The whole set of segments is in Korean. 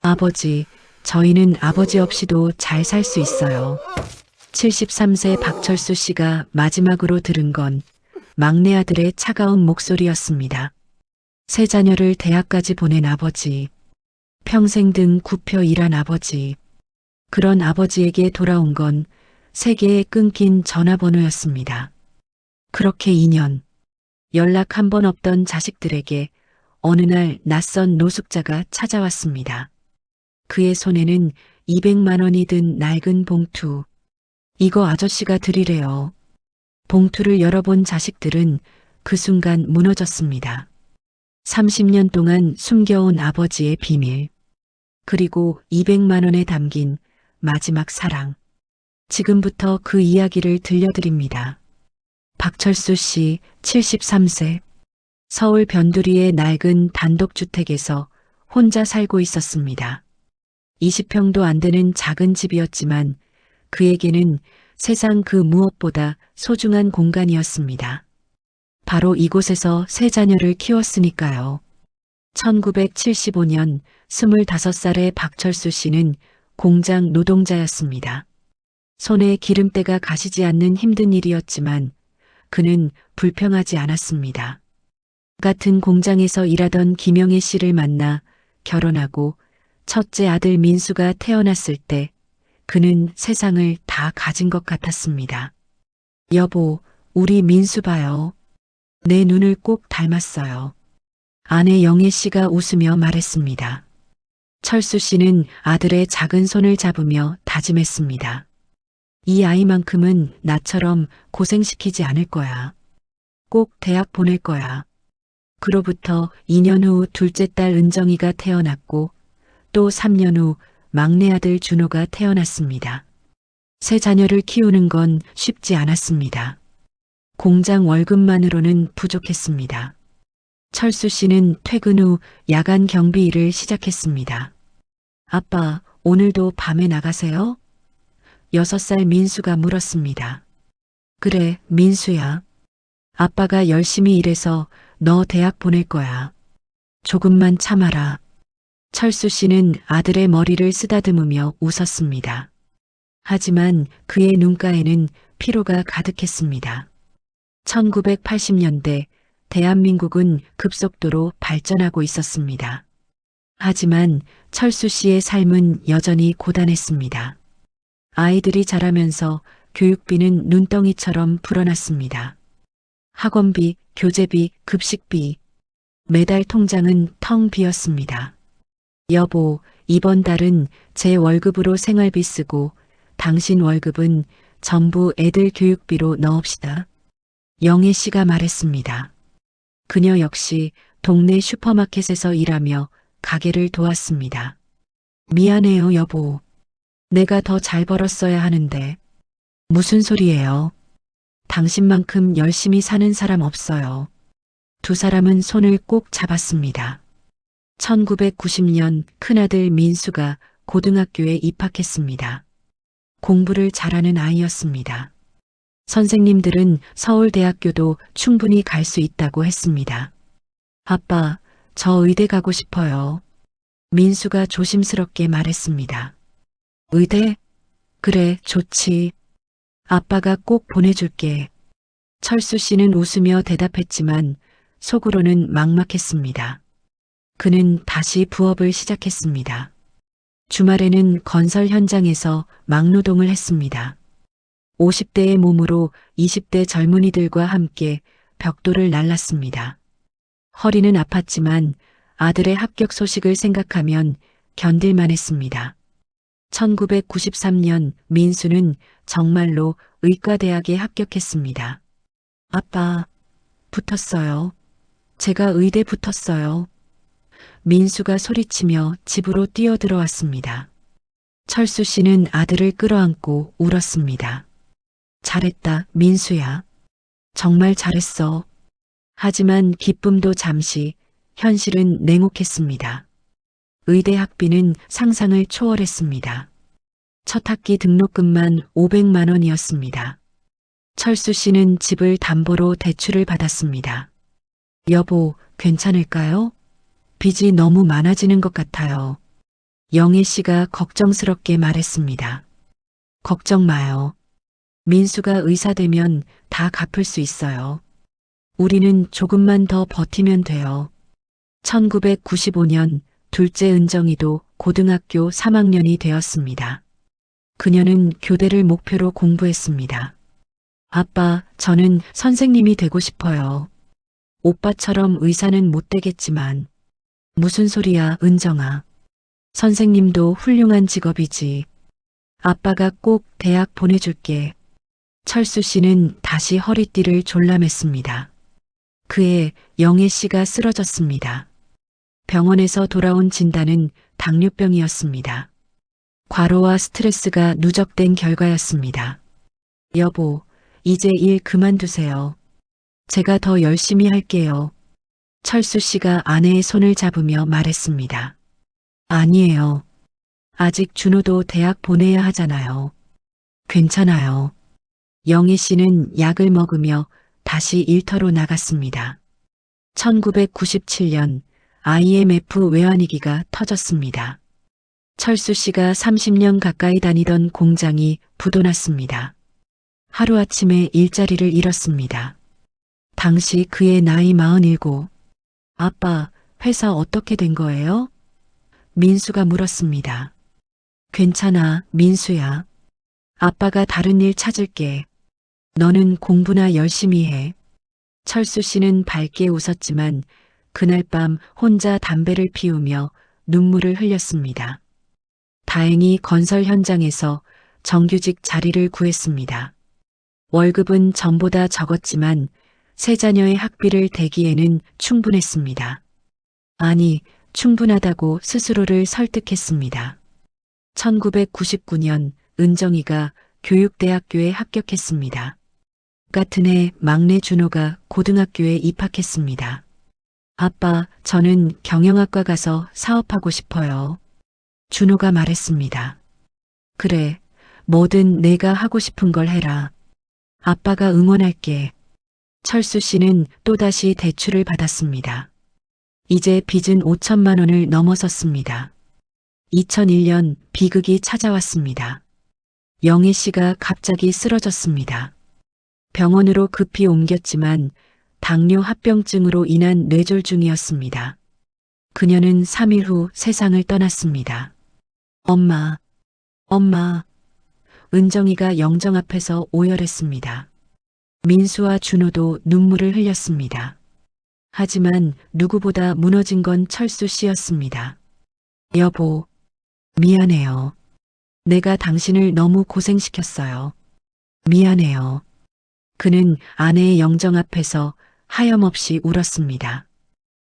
아버지, 저희는 아버지 없이도 잘 살 수 있어요. 73세 박철수 씨가 마지막으로 들은 건 막내 아들의 차가운 목소리였습니다. 세 자녀를 대학까지 보낸 아버지, 평생 등 굽혀 일한 아버지, 그런 아버지에게 돌아온 건 세계에 끊긴 전화번호였습니다. 그렇게 2년, 연락 한 번 없던 자식들에게 어느 날 낯선 노숙자가 찾아왔습니다. 그의 손에는 200만 원이 든 낡은 봉투. 이거 아저씨가 드리래요. 봉투를 열어본 자식들은 그 순간 무너졌습니다. 30년 동안 숨겨온 아버지의 비밀. 그리고 200만 원에 담긴 마지막 사랑. 지금부터 그 이야기를 들려드립니다. 박철수 씨 73세. 서울 변두리의 낡은 단독주택에서 혼자 살고 있었습니다. 20평도 안 되는 작은 집이었지만 그에게는 세상 그 무엇보다 소중한 공간이었습니다. 바로 이곳에서 세 자녀를 키웠으니까요. 1975년 25살의 박철수 씨는 공장 노동자였습니다. 손에 기름때가 가시지 않는 힘든 일이었지만 그는 불평하지 않았습니다. 같은 공장에서 일하던 김영애 씨를 만나 결혼하고 첫째 아들 민수가 태어났을 때 그는 세상을 다 가진 것 같았습니다. 여보, 우리 민수 봐요. 내 눈을 꼭 닮았어요. 아내 영애 씨가 웃으며 말했습니다. 철수 씨는 아들의 작은 손을 잡으며 다짐했습니다. 이 아이만큼은 나처럼 고생시키지 않을 거야. 꼭 대학 보낼 거야. 그로부터 2년 후 둘째 딸 은정이가 태어났고 또 3년 후 막내 아들 준호가 태어났습니다. 세 자녀를 키우는 건 쉽지 않았습니다. 공장 월급만으로는 부족했습니다. 철수 씨는 퇴근 후 야간 경비 일을 시작했습니다. 아빠, 오늘도 밤에 나가세요? 6살 민수가 물었습니다. 그래, 민수야. 아빠가 열심히 일해서 너 대학 보낼 거야. 조금만 참아라. 철수 씨는 아들의 머리를 쓰다듬으며 웃었습니다. 하지만 그의 눈가에는 피로가 가득했습니다. 1980년대 대한민국은 급속도로 발전하고 있었습니다. 하지만 철수 씨의 삶은 여전히 고단했습니다. 아이들이 자라면서 교육비는 눈덩이처럼 불어났습니다. 학원비, 교재비, 급식비, 매달 통장은 텅 비었습니다. 여보, 이번 달은 제 월급으로 생활비 쓰고 당신 월급은 전부 애들 교육비로 넣읍시다. 영애 씨가 말했습니다. 그녀 역시 동네 슈퍼마켓에서 일하며 가게를 도왔습니다. 미안해요, 여보. 내가 더 잘 벌었어야 하는데. 무슨 소리예요? 당신만큼 열심히 사는 사람 없어요. 두 사람은 손을 꼭 잡았습니다. 1990년 큰아들 민수가 고등학교에 입학했습니다. 공부를 잘하는 아이였습니다. 선생님들은 서울대학교도 충분히 갈 수 있다고 했습니다. 아빠, 저 의대 가고 싶어요. 민수가 조심스럽게 말했습니다. 의대? 그래, 좋지. 아빠가 꼭 보내줄게. 철수 씨는 웃으며 대답했지만 속으로는 막막했습니다. 그는 다시 부업을 시작했습니다. 주말에는 건설 현장에서 막노동을 했습니다. 50대의 몸으로 20대 젊은이들과 함께 벽돌을 날랐습니다. 허리는 아팠지만 아들의 합격 소식을 생각하면 견딜만 했습니다. 1993년 민수는 정말로 의과대학에 합격했습니다. 아빠, 붙었어요. 제가 의대 붙었어요. 민수가 소리치며 집으로 뛰어들어왔습니다. 철수 씨는 아들을 끌어안고 울었습니다. 잘했다, 민수야. 정말 잘했어. 하지만 기쁨도 잠시, 현실은 냉혹했습니다. 의대 학비는 상상을 초월했습니다. 첫 학기 등록금만 500만 원이었습니다. 철수 씨는 집을 담보로 대출을 받았습니다. 여보, 괜찮을까요? 빚이 너무 많아지는 것 같아요. 영애 씨가 걱정스럽게 말했습니다. 걱정 마요. 민수가 의사 되면 다 갚을 수 있어요. 우리는 조금만 더 버티면 돼요. 1995년 둘째 은정이도 고등학교 3학년이 되었습니다. 그녀는 교대를 목표로 공부했습니다. 아빠, 저는 선생님이 되고 싶어요. 오빠처럼 의사는 못 되겠지만. 무슨 소리야, 은정아. 선생님도 훌륭한 직업이지. 아빠가 꼭 대학 보내줄게. 철수 씨는 다시 허리띠를 졸라맸습니다. 그해 영애 씨가 쓰러졌습니다. 병원에서 돌아온 진단은 당뇨병이었습니다. 과로와 스트레스가 누적된 결과였습니다. 여보, 이제 일 그만두세요. 제가 더 열심히 할게요. 철수 씨가 아내의 손을 잡으며 말했습니다. 아니에요. 아직 준호도 대학 보내야 하잖아요. 괜찮아요. 영희 씨는 약을 먹으며 다시 일터로 나갔습니다. 1997년 IMF 외환위기가 터졌습니다. 철수 씨가 30년 가까이 다니던 공장이 부도났습니다. 하루아침에 일자리를 잃었습니다. 당시 그의 나이 47. 아빠, 회사 어떻게 된 거예요? 민수가 물었습니다. 괜찮아, 민수야. 아빠가 다른 일 찾을게. 너는 공부나 열심히 해. 철수 씨는 밝게 웃었지만 그날 밤 혼자 담배를 피우며 눈물을 흘렸습니다. 다행히 건설 현장에서 정규직 자리를 구했습니다. 월급은 전보다 적었지만 세 자녀의 학비를 대기에는 충분했습니다. 아니, 충분하다고 스스로를 설득했습니다. 1999년 은정이가 교육대학교에 합격했습니다. 같은 해 막내 준호가 고등학교에 입학했습니다. 아빠, 저는 경영학과 가서 사업하고 싶어요. 준호가 말했습니다. 그래, 뭐든 내가 하고 싶은 걸 해라. 아빠가 응원할게. 철수 씨는 또다시 대출을 받았습니다. 이제 빚은 5천만 원을 넘어섰습니다. 2001년 비극이 찾아왔습니다. 영애 씨가 갑자기 쓰러졌습니다. 병원으로 급히 옮겼지만 당뇨 합병증으로 인한 뇌졸중이었습니다. 그녀는 3일 후 세상을 떠났습니다. 엄마, 엄마. 은정이가 영정 앞에서 오열했습니다. 민수와 준호도 눈물을 흘렸습니다. 하지만 누구보다 무너진 건 철수 씨였습니다. 여보, 미안해요. 내가 당신을 너무 고생시켰어요. 미안해요. 그는 아내의 영정 앞에서 하염없이 울었습니다.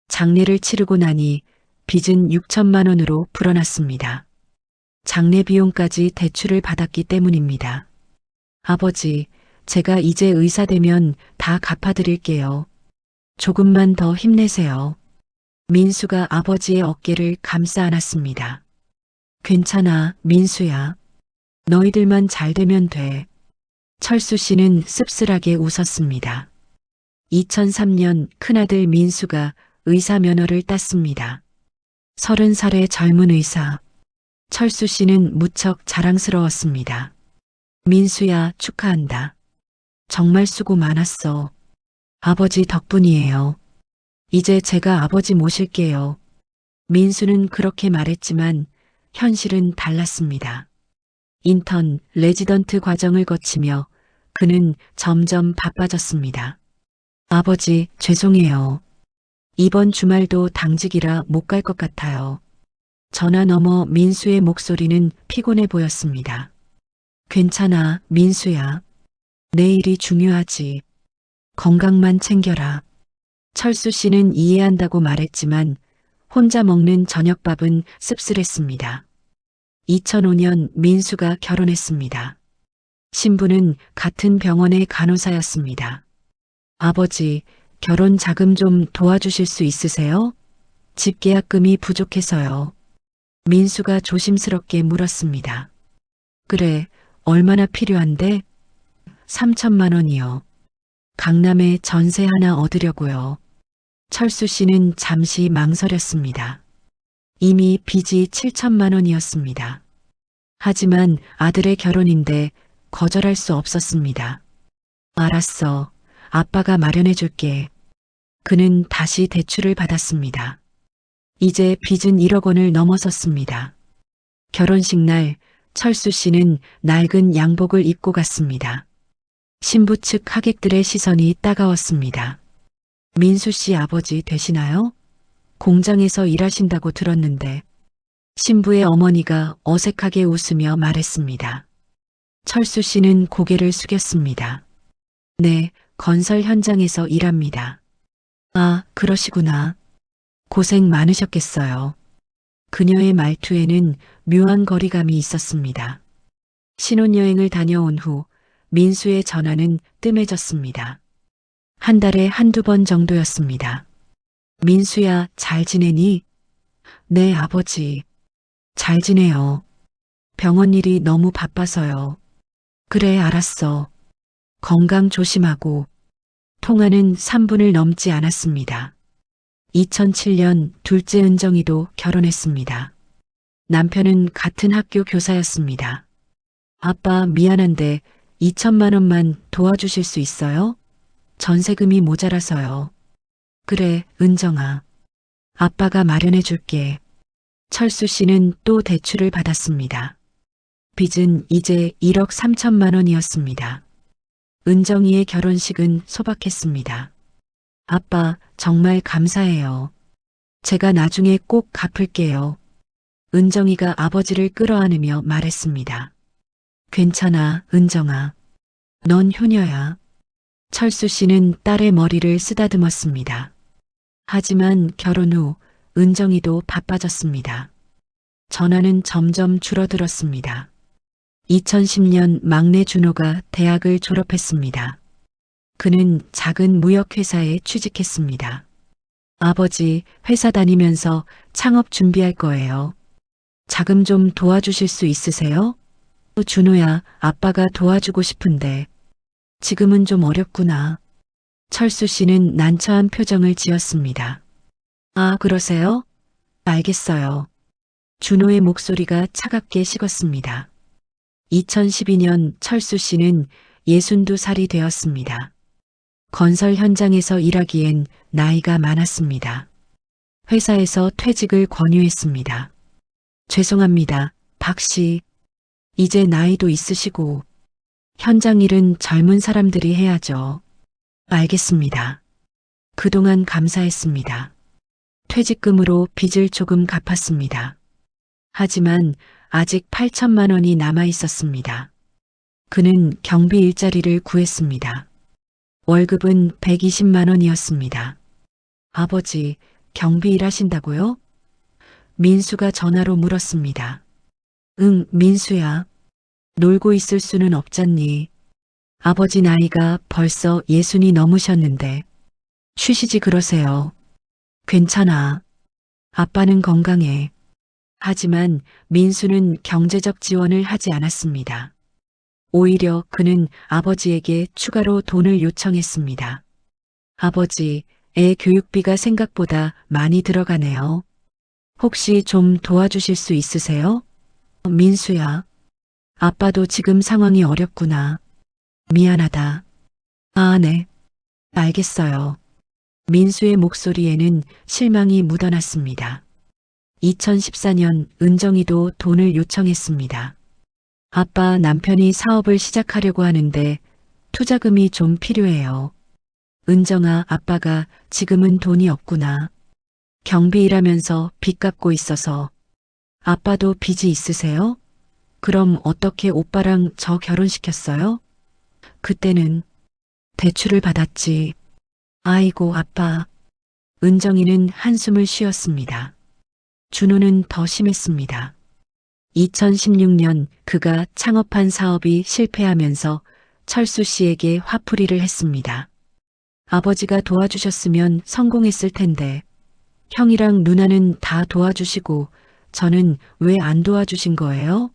장례를 치르고 나니 빚은 6천만 원으로 불어났습니다. 장례 비용까지 대출을 받았기 때문입니다. 아버지, 제가 이제 의사 되면 다 갚아드릴게요. 조금만 더 힘내세요. 민수가 아버지의 어깨를 감싸 안았습니다. 괜찮아, 민수야. 너희들만 잘 되면 돼. 철수 씨는 씁쓸하게 웃었습니다. 2003년 큰아들 민수가 의사 면허를 땄습니다. 30살의 젊은 의사. 철수 씨는 무척 자랑스러웠습니다. 민수야, 축하한다. 정말 수고 많았어. 아버지 덕분이에요. 이제 제가 아버지 모실게요. 민수는 그렇게 말했지만 현실은 달랐습니다. 인턴, 레지던트 과정을 거치며 그는 점점 바빠졌습니다. 아버지, 죄송해요. 이번 주말도 당직이라 못 갈 것 같아요. 전화 너머 민수의 목소리는 피곤해 보였습니다. 괜찮아, 민수야. 내일이 중요하지. 건강만 챙겨라. 철수 씨는 이해한다고 말했지만 혼자 먹는 저녁밥은 씁쓸했습니다. 2005년 민수가 결혼했습니다. 신부는 같은 병원의 간호사였습니다. 아버지, 결혼 자금 좀 도와주실 수 있으세요? 집 계약금이 부족해서요. 민수가 조심스럽게 물었습니다. 그래, 얼마나 필요한데? 3천만 원이요. 강남에 전세 하나 얻으려고요. 철수 씨는 잠시 망설였습니다. 이미 빚이 7천만 원이었습니다. 하지만 아들의 결혼인데 거절할 수 없었습니다. 알았어. 아빠가 마련해 줄게. 그는 다시 대출을 받았습니다. 이제 빚은 1억 원을 넘어섰습니다. 결혼식 날 철수 씨는 낡은 양복을 입고 갔습니다. 신부 측 하객들의 시선이 따가웠습니다. 민수 씨 아버지 되시나요? 공장에서 일하신다고 들었는데 신부의 어머니가 어색하게 웃으며 말했습니다. 철수 씨는 고개를 숙였습니다. 네, 건설 현장에서 일합니다. 아, 그러시구나. 고생 많으셨겠어요. 그녀의 말투에는 묘한 거리감이 있었습니다. 신혼여행을 다녀온 후 민수의 전화는 뜸해졌습니다. 한 달에 한두 번 정도였습니다. 민수야, 잘 지내니? 네, 아버지. 잘 지내요. 병원 일이 너무 바빠서요. 그래, 알았어. 건강 조심하고. 통화는 3분을 넘지 않았습니다. 2007년 둘째 은정이도 결혼했습니다. 남편은 같은 학교 교사였습니다. 아빠 미안한데 2천만 원만 도와주실 수 있어요? 전세금이 모자라서요. 그래, 은정아. 아빠가 마련해 줄게. 철수 씨는 또 대출을 받았습니다. 빚은 이제 1억 3천만 원이었습니다. 은정이의 결혼식은 소박했습니다. 아빠, 정말 감사해요. 제가 나중에 꼭 갚을게요. 은정이가 아버지를 끌어안으며 말했습니다. 괜찮아, 은정아. 넌 효녀야. 철수 씨는 딸의 머리를 쓰다듬었습니다. 하지만 결혼 후 은정이도 바빠졌습니다. 전화는 점점 줄어들었습니다. 2010년 막내 준호가 대학을 졸업했습니다. 그는 작은 무역회사에 취직했습니다. 아버지, 회사 다니면서 창업 준비할 거예요. 자금 좀 도와주실 수 있으세요? 준호야, 아빠가 도와주고 싶은데 지금은 좀 어렵구나. 철수 씨는 난처한 표정을 지었습니다. 아, 그러세요? 알겠어요. 준호의 목소리가 차갑게 식었습니다. 2012년 철수 씨는 62살이 되었습니다. 건설 현장에서 일하기엔 나이가 많았습니다. 회사에서 퇴직을 권유했습니다. 죄송합니다, 박 씨. 이제 나이도 있으시고 현장 일은 젊은 사람들이 해야죠. 알겠습니다. 그동안 감사했습니다. 퇴직금으로 빚을 조금 갚았습니다. 하지만 아직 8천만 원이 남아 있었습니다. 그는 경비 일자리를 구했습니다. 월급은 120만 원이었습니다. 아버지, 경비 일하신다고요? 민수가 전화로 물었습니다. 응, 민수야. 놀고 있을 수는 없잖니. 아버지 나이가 벌써 60이 넘으셨는데. 쉬시지 그러세요. 괜찮아. 아빠는 건강해. 하지만 민수는 경제적 지원을 하지 않았습니다. 오히려 그는 아버지에게 추가로 돈을 요청했습니다. 아버지, 애 교육비가 생각보다 많이 들어가네요. 혹시 좀 도와주실 수 있으세요? 민수야. 아빠도 지금 상황이 어렵구나. 미안하다. 아, 네. 알겠어요. 민수의 목소리에는 실망이 묻어났습니다. 2014년 은정이도 돈을 요청했습니다. 아빠, 남편이 사업을 시작하려고 하는데 투자금이 좀 필요해요. 은정아, 아빠가 지금은 돈이 없구나. 경비 일하면서 빚 갚고 있어서. 아빠도 빚이 있으세요? 그럼 어떻게 오빠랑 저 결혼시켰어요? 그때는 대출을 받았지. 아이고, 아빠. 은정이는 한숨을 쉬었습니다. 준호는 더 심했습니다. 2016년 그가 창업한 사업이 실패하면서 철수 씨에게 화풀이를 했습니다. 아버지가 도와주셨으면 성공했을 텐데 형이랑 누나는 다 도와주시고 저는 왜 안 도와주신 거예요?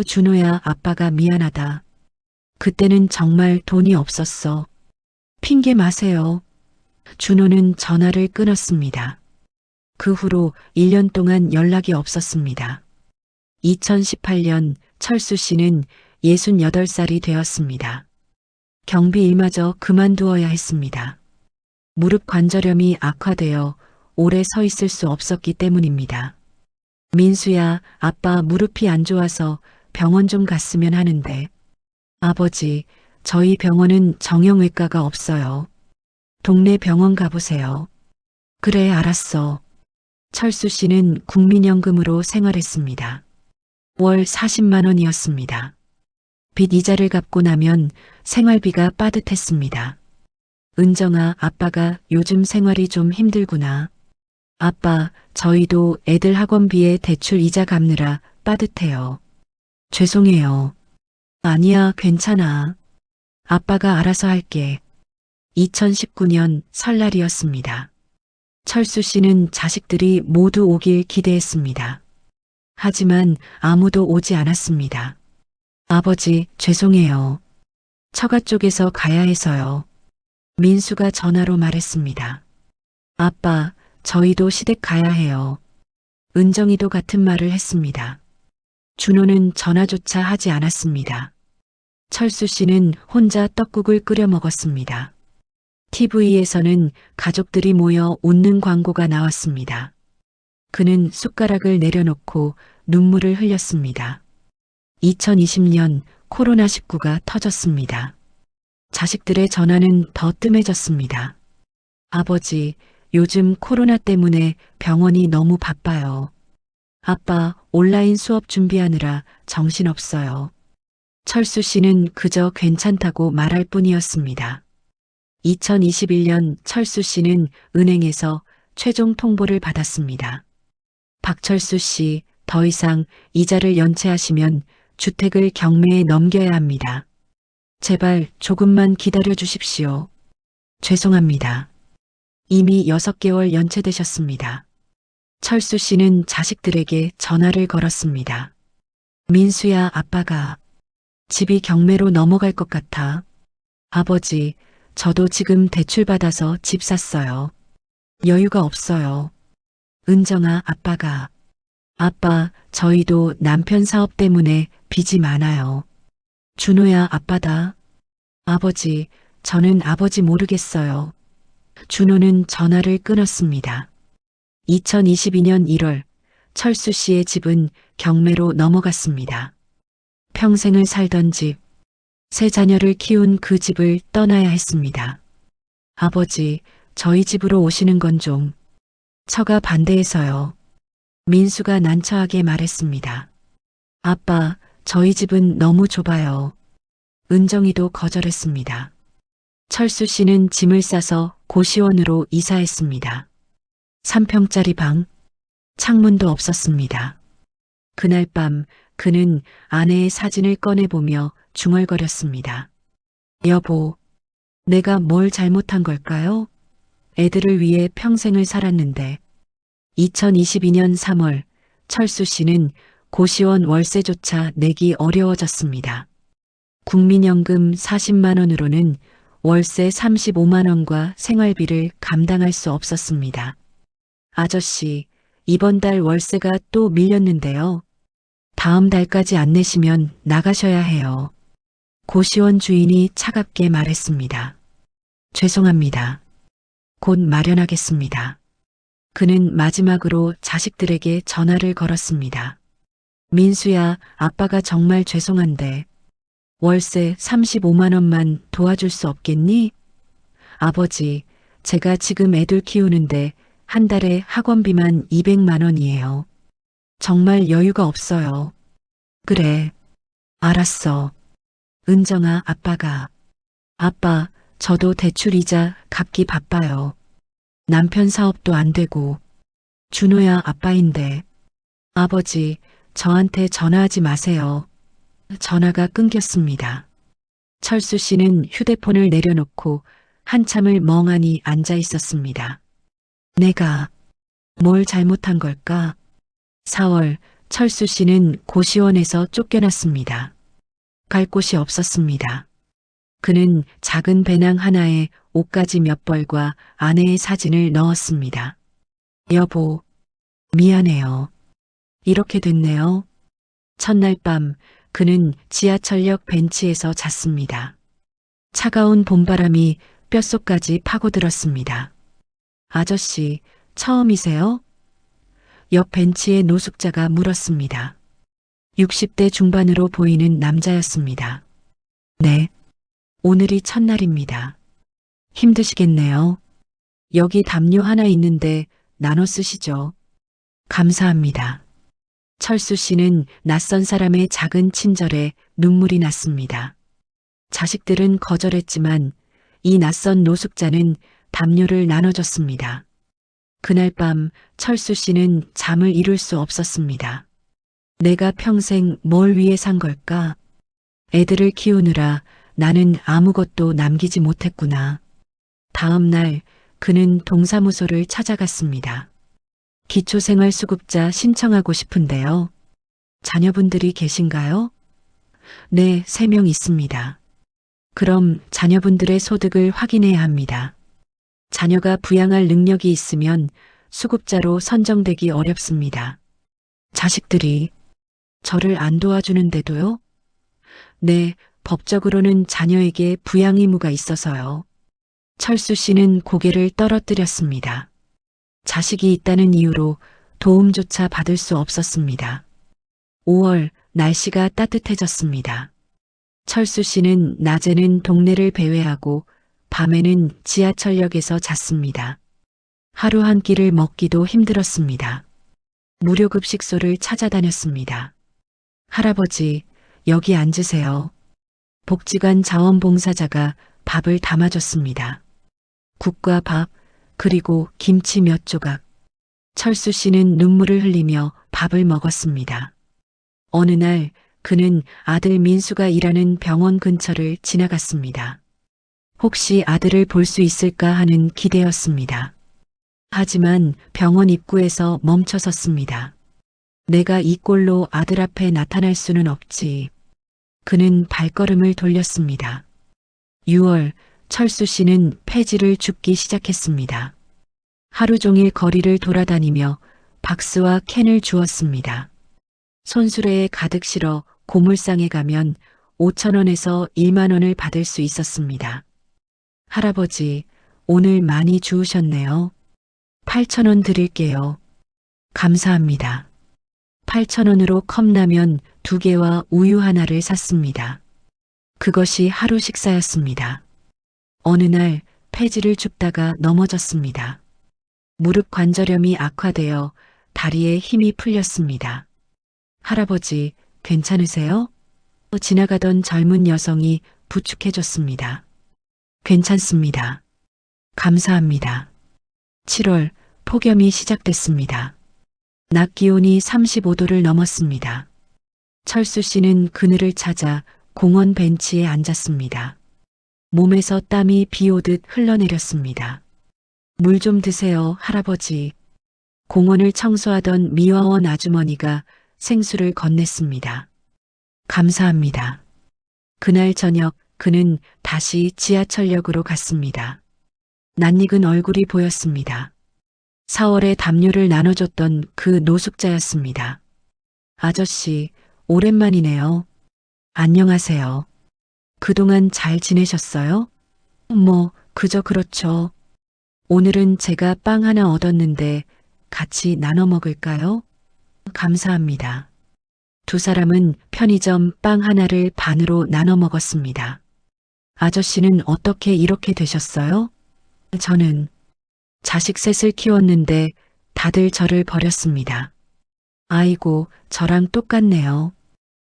준호야, 아빠가 미안하다. 그때는 정말 돈이 없었어. 핑계 마세요. 준호는 전화를 끊었습니다. 그 후로 1년 동안 연락이 없었습니다. 2018년 철수 씨는 68살이 되었습니다. 경비 일마저 그만두어야 했습니다. 무릎 관절염이 악화되어 오래 서 있을 수 없었기 때문입니다. 민수야, 아빠 무릎이 안 좋아서 병원 좀 갔으면 하는데. 아버지, 저희 병원은 정형외과가 없어요. 동네 병원 가보세요. 그래, 알았어. 철수 씨는 국민연금으로 생활했습니다. 월 40만 원이었습니다. 빚 이자를 갚고 나면 생활비가 빠듯했습니다. 은정아, 아빠가 요즘 생활이 좀 힘들구나. 아빠, 저희도 애들 학원비에 대출 이자 갚느라 빠듯해요. 죄송해요. 아니야, 괜찮아. 아빠가 알아서 할게. 2019년 설날이었습니다. 철수 씨는 자식들이 모두 오길 기대했습니다. 하지만 아무도 오지 않았습니다. 아버지, 죄송해요. 처가 쪽에서 가야 해서요. 민수가 전화로 말했습니다. 아빠, 저희도 시댁 가야 해요. 은정이도 같은 말을 했습니다. 준호는 전화조차 하지 않았습니다. 철수 씨는 혼자 떡국을 끓여 먹었습니다. TV에서는 가족들이 모여 웃는 광고가 나왔습니다. 그는 숟가락을 내려놓고 눈물을 흘렸습니다. 2020년 코로나19가 터졌습니다. 자식들의 전화는 더 뜸해졌습니다. 아버지, 요즘 코로나 때문에 병원이 너무 바빠요. 아빠, 온라인 수업 준비하느라 정신없어요. 철수 씨는 그저 괜찮다고 말할 뿐이었습니다. 2021년 철수 씨는 은행에서 최종 통보를 받았습니다. 박철수 씨, 더 이상 이자를 연체하시면 주택을 경매에 넘겨야 합니다. 제발 조금만 기다려 주십시오. 죄송합니다. 이미 6개월 연체되셨습니다. 철수 씨는 자식들에게 전화를 걸었습니다. 민수야, 아빠가 집이 경매로 넘어갈 것 같아. 아버지, 저도 지금 대출받아서 집 샀어요. 여유가 없어요. 은정아, 아빠가. 아빠, 저희도 남편 사업 때문에 빚이 많아요. 준호야, 아빠다. 아버지, 저는 아버지 모르겠어요. 준호는 전화를 끊었습니다. 2022년 1월 철수 씨의 집은 경매로 넘어갔습니다. 평생을 살던 집, 세 자녀를 키운 그 집을 떠나야 했습니다. 아버지, 저희 집으로 오시는 건 좀. 처가 반대해서요. 민수가 난처하게 말했습니다. 아빠, 저희 집은 너무 좁아요. 은정이도 거절했습니다. 철수 씨는 짐을 싸서 고시원으로 이사했습니다. 3평짜리 방, 창문도 없었습니다. 그날 밤 그는 아내의 사진을 꺼내보며 중얼거렸습니다. 여보, 내가 뭘 잘못한 걸까요? 애들을 위해 평생을 살았는데. 2022년 3월 철수 씨는 고시원 월세조차 내기 어려워졌습니다. 국민연금 40만 원으로는 월세 35만 원과 생활비를 감당할 수 없었습니다. 아저씨, 이번 달 월세가 또 밀렸는데요. 다음 달까지 안 내시면 나가셔야 해요. 고시원 주인이 차갑게 말했습니다. 죄송합니다. 곧 마련하겠습니다. 그는 마지막으로 자식들에게 전화를 걸었습니다. 민수야, 아빠가 정말 죄송한데 월세 35만 원만 도와줄 수 없겠니? 아버지, 제가 지금 애들 키우는데 한 달에 학원비만 200만 원이에요. 정말 여유가 없어요. 그래, 알았어. 은정아, 아빠가. 아빠, 저도 대출이자 갚기 바빠요. 남편 사업도 안 되고. 준호야, 아빠인데. 아버지, 저한테 전화하지 마세요. 전화가 끊겼습니다. 철수 씨는 휴대폰을 내려놓고 한참을 멍하니 앉아 있었습니다. 내가 뭘 잘못한 걸까? 4월 철수 씨는 고시원에서 쫓겨났습니다. 갈 곳이 없었습니다. 그는 작은 배낭 하나에 옷가지 몇 벌과 아내의 사진을 넣었습니다. 여보, 미안해요. 이렇게 됐네요. 첫날 밤 그는 지하철역 벤치에서 잤습니다. 차가운 봄바람이 뼛속까지 파고들었습니다. 아저씨, 처음이세요? 옆 벤치의 노숙자가 물었습니다. 60대 중반으로 보이는 남자였습니다. 네, 오늘이 첫날입니다. 힘드시겠네요. 여기 담요 하나 있는데 나눠 쓰시죠. 감사합니다. 철수 씨는 낯선 사람의 작은 친절에 눈물이 났습니다. 자식들은 거절했지만 이 낯선 노숙자는 담요를 나눠줬습니다. 그날 밤 철수 씨는 잠을 이룰 수 없었습니다. 내가 평생 뭘 위해 산 걸까? 애들을 키우느라 나는 아무것도 남기지 못했구나. 다음 날 그는 동사무소를 찾아갔습니다. 기초생활수급자 신청하고 싶은데요. 자녀분들이 계신가요? 네, 3명 있습니다. 그럼 자녀분들의 소득을 확인해야 합니다. 자녀가 부양할 능력이 있으면 수급자로 선정되기 어렵습니다. 자식들이 저를 안 도와주는데도요? 네, 법적으로는 자녀에게 부양 의무가 있어서요. 철수 씨는 고개를 떨어뜨렸습니다. 자식이 있다는 이유로 도움조차 받을 수 없었습니다. 5월 날씨가 따뜻해졌습니다. 철수 씨는 낮에는 동네를 배회하고 밤에는 지하철역에서 잤습니다. 하루 한 끼를 먹기도 힘들었습니다. 무료급식소를 찾아다녔습니다. 할아버지, 여기 앉으세요. 복지관 자원봉사자가 밥을 담아줬습니다. 국과 밥, 그리고 김치 몇 조각. 철수 씨는 눈물을 흘리며 밥을 먹었습니다. 어느 날 그는 아들 민수가 일하는 병원 근처를 지나갔습니다. 혹시 아들을 볼 수 있을까 하는 기대였습니다. 하지만 병원 입구에서 멈춰 섰습니다. 내가 이 꼴로 아들 앞에 나타날 수는 없지. 그는 발걸음을 돌렸습니다. 6월 철수 씨는 폐지를 줍기 시작했습니다. 하루 종일 거리를 돌아다니며 박스와 캔을 주었습니다. 손수레에 가득 실어 고물상에 가면 5,000원에서 1만 원을 받을 수 있었습니다. 할아버지, 오늘 많이 주우셨네요. 8,000원 드릴게요. 감사합니다. 8,000원으로 컵라면 2개와 우유 하나를 샀습니다. 그것이 하루 식사였습니다. 어느 날 폐지를 줍다가 넘어졌습니다. 무릎 관절염이 악화되어 다리에 힘이 풀렸습니다. 할아버지, 괜찮으세요? 지나가던 젊은 여성이 부축해줬습니다. 괜찮습니다. 감사합니다. 7월 폭염이 시작됐습니다. 낮 기온이 35도를 넘었습니다. 철수 씨는 그늘을 찾아 공원 벤치에 앉았습니다. 몸에서 땀이 비 오듯 흘러내렸습니다. 물 좀 드세요, 할아버지. 공원을 청소하던 미화원 아주머니가 생수를 건넸습니다. 감사합니다. 그날 저녁 그는 다시 지하철역으로 갔습니다. 낯익은 얼굴이 보였습니다. 4월에 담요를 나눠줬던 그 노숙자였습니다. 아저씨, 오랜만이네요. 안녕하세요. 그동안 잘 지내셨어요? 그저 그렇죠. 오늘은 제가 빵 하나 얻었는데 같이 나눠 먹을까요? 감사합니다. 두 사람은 편의점 빵 하나를 반으로 나눠 먹었습니다. 아저씨는 어떻게 이렇게 되셨어요? 저는 자식 셋을 키웠는데 다들 저를 버렸습니다. 아이고, 저랑 똑같네요.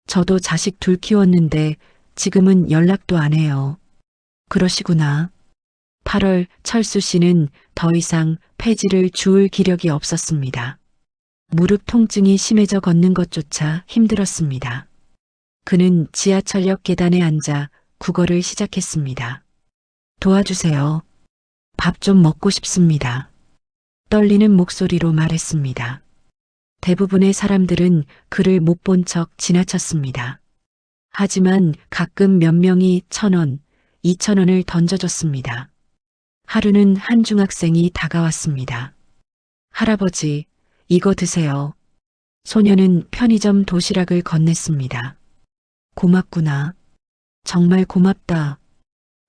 저도 자식 둘 키웠는데 지금은 연락도 안 해요. 그러시구나. 8월 철수 씨는 더 이상 폐지를 주울 기력이 없었습니다. 무릎 통증이 심해져 걷는 것조차 힘들었습니다. 그는 지하철역 계단에 앉아 국어를 시작했습니다. 도와주세요. 밥 좀 먹고 싶습니다. 떨리는 목소리로 말했습니다. 대부분의 사람들은 그를 못 본 척 지나쳤습니다. 하지만 가끔 몇 명이 1,000원, 2,000원을 던져줬습니다. 하루는 한 중학생이 다가왔습니다. 할아버지, 이거 드세요. 소녀는 편의점 도시락을 건넸습니다. 고맙구나. 정말 고맙다.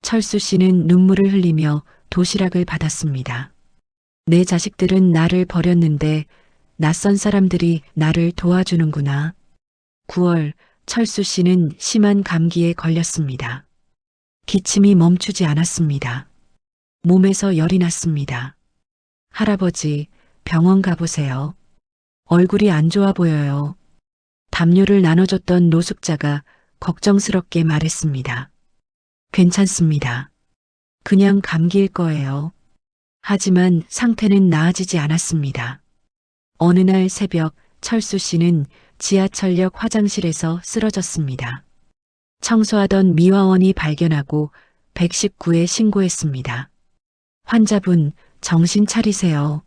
철수 씨는 눈물을 흘리며 도시락을 받았습니다. 내 자식들은 나를 버렸는데 낯선 사람들이 나를 도와주는구나. 9월 철수 씨는 심한 감기에 걸렸습니다. 기침이 멈추지 않았습니다. 몸에서 열이 났습니다. 할아버지, 병원 가보세요. 얼굴이 안 좋아 보여요. 담요를 나눠줬던 노숙자가 걱정스럽게 말했습니다. 괜찮습니다. 그냥 감기일 거예요. 하지만 상태는 나아지지 않았습니다. 어느 날 새벽 철수 씨는 지하철역 화장실에서 쓰러졌습니다. 청소하던 미화원이 발견하고 119에 신고했습니다. 환자분, 정신 차리세요.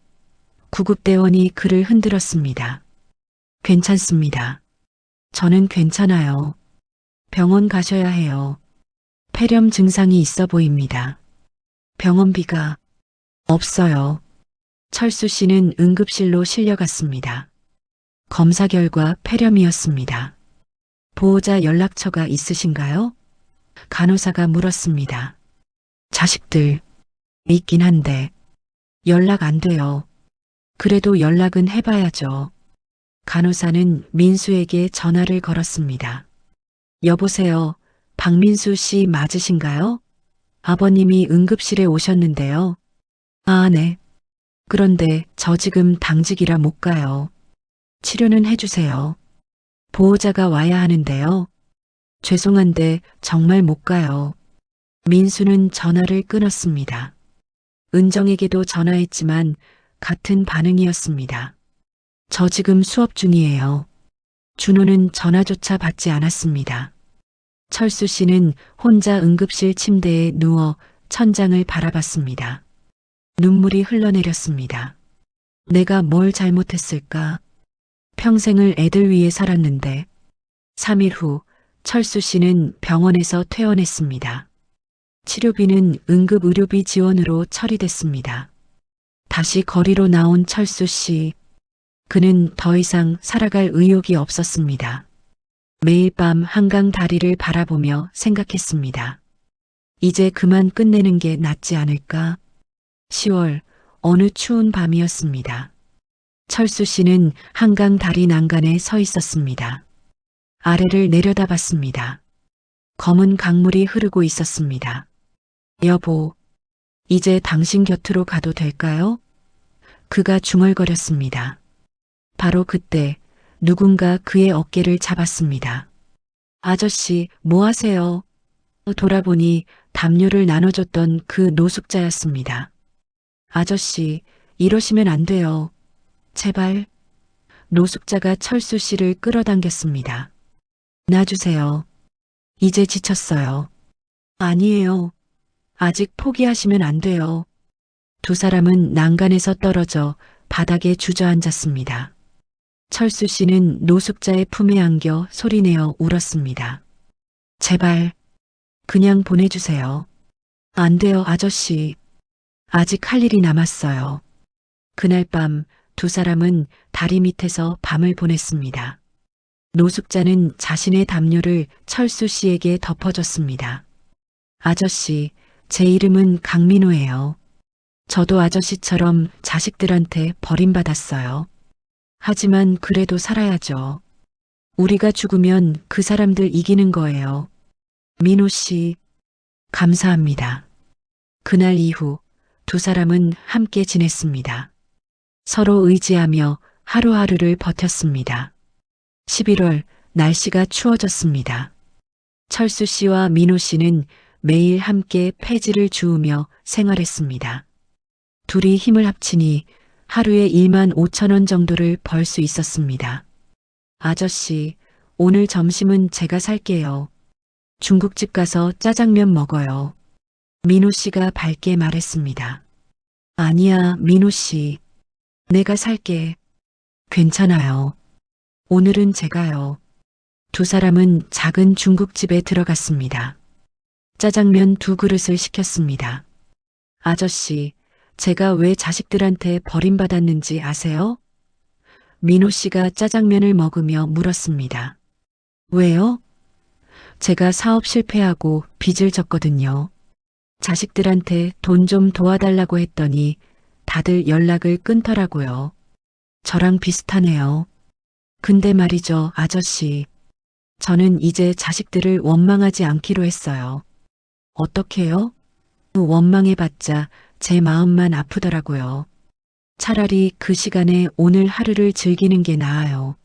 구급대원이 그를 흔들었습니다. 괜찮습니다. 저는 괜찮아요. 병원 가셔야 해요. 폐렴 증상이 있어 보입니다. 병원비가 없어요. 철수 씨는 응급실로 실려갔습니다. 검사 결과 폐렴이었습니다. 보호자 연락처가 있으신가요? 간호사가 물었습니다. 자식들, 있긴 한데 연락 안 돼요. 그래도 연락은 해봐야죠. 간호사는 민수에게 전화를 걸었습니다. 여보세요, 박민수 씨 맞으신가요? 아버님이 응급실에 오셨는데요. 아, 네. 그런데 저 지금 당직이라 못 가요. 치료는 해주세요. 보호자가 와야 하는데요. 죄송한데 정말 못 가요. 민수는 전화를 끊었습니다. 은정에게도 전화했지만 같은 반응이었습니다. 저 지금 수업 중이에요. 준호는 전화조차 받지 않았습니다. 철수 씨는 혼자 응급실 침대에 누워 천장을 바라봤습니다. 눈물이 흘러내렸습니다. 내가 뭘 잘못했을까? 평생을 애들 위해 살았는데. 3일 후 철수 씨는 병원에서 퇴원했습니다. 치료비는 응급의료비 지원으로 처리됐습니다. 다시 거리로 나온 철수 씨. 그는 더 이상 살아갈 의욕이 없었습니다. 매일 밤 한강 다리를 바라보며 생각했습니다. 이제 그만 끝내는 게 낫지 않을까? 10월 어느 추운 밤이었습니다. 철수 씨는 한강 다리 난간에 서 있었습니다. 아래를 내려다봤습니다. 검은 강물이 흐르고 있었습니다. 여보, 이제 당신 곁으로 가도 될까요? 그가 중얼거렸습니다. 바로 그때 누군가 그의 어깨를 잡았습니다. 아저씨, 뭐 하세요? 돌아보니 담요를 나눠줬던 그 노숙자였습니다. 아저씨, 이러시면 안 돼요. 제발. 노숙자가 철수 씨를 끌어당겼습니다. 놔주세요. 이제 지쳤어요. 아니에요. 아직 포기하시면 안 돼요. 두 사람은 난간에서 떨어져 바닥에 주저앉았습니다. 철수 씨는 노숙자의 품에 안겨 소리내어 울었습니다. 제발, 그냥 보내주세요. 안 돼요, 아저씨. 아직 할 일이 남았어요. 그날 밤 두 사람은 다리 밑에서 밤을 보냈습니다. 노숙자는 자신의 담요를 철수 씨에게 덮어줬습니다. 아저씨, 제 이름은 강민호예요. 저도 아저씨처럼 자식들한테 버림받았어요. 하지만 그래도 살아야죠. 우리가 죽으면 그 사람들 이기는 거예요. 민호 씨, 감사합니다. 그날 이후 두 사람은 함께 지냈습니다. 서로 의지하며 하루하루를 버텼습니다. 11월 날씨가 추워졌습니다. 철수 씨와 민호 씨는 매일 함께 폐지를 주우며 생활했습니다. 둘이 힘을 합치니 하루에 1만 5천 원 정도를 벌 수 있었습니다. 아저씨, 오늘 점심은 제가 살게요. 중국집 가서 짜장면 먹어요. 민호 씨가 밝게 말했습니다. 아니야, 민호 씨. 내가 살게. 괜찮아요. 오늘은 제가요. 두 사람은 작은 중국집에 들어갔습니다. 짜장면 2그릇을 시켰습니다. 아저씨, 제가 왜 자식들한테 버림받았는지 아세요? 민호 씨가 짜장면을 먹으며 물었습니다. 왜요? 제가 사업 실패하고 빚을 졌거든요. 자식들한테 돈 좀 도와달라고 했더니 다들 연락을 끊더라고요. 저랑 비슷하네요. 근데 말이죠, 아저씨. 저는 이제 자식들을 원망하지 않기로 했어요. 어떻게요? 원망해봤자 제 마음만 아프더라고요. 차라리 그 시간에 오늘 하루를 즐기는 게 나아요.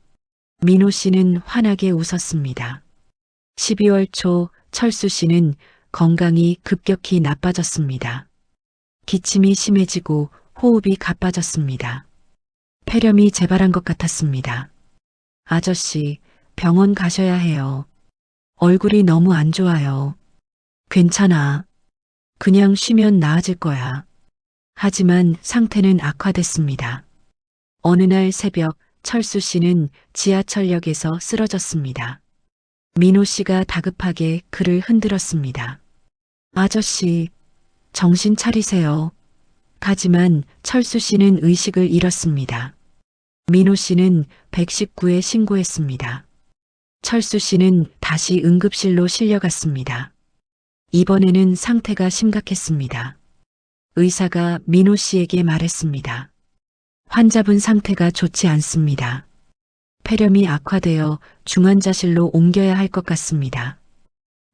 민호 씨는 환하게 웃었습니다. 12월 초 철수 씨는 건강이 급격히 나빠졌습니다. 기침이 심해지고 호흡이 가빠졌습니다. 폐렴이 재발한 것 같았습니다. 아저씨, 병원 가셔야 해요. 얼굴이 너무 안 좋아요. 괜찮아. 그냥 쉬면 나아질 거야. 하지만 상태는 악화됐습니다. 어느 날 새벽 철수 씨는 지하철역에서 쓰러졌습니다. 민호 씨가 다급하게 그를 흔들었습니다. 아저씨, 정신 차리세요. 하지만 철수 씨는 의식을 잃었습니다. 민호 씨는 119에 신고했습니다. 철수 씨는 다시 응급실로 실려갔습니다. 이번에는 상태가 심각했습니다. 의사가 민호 씨에게 말했습니다. 환자분 상태가 좋지 않습니다. 폐렴이 악화되어 중환자실로 옮겨야 할 것 같습니다.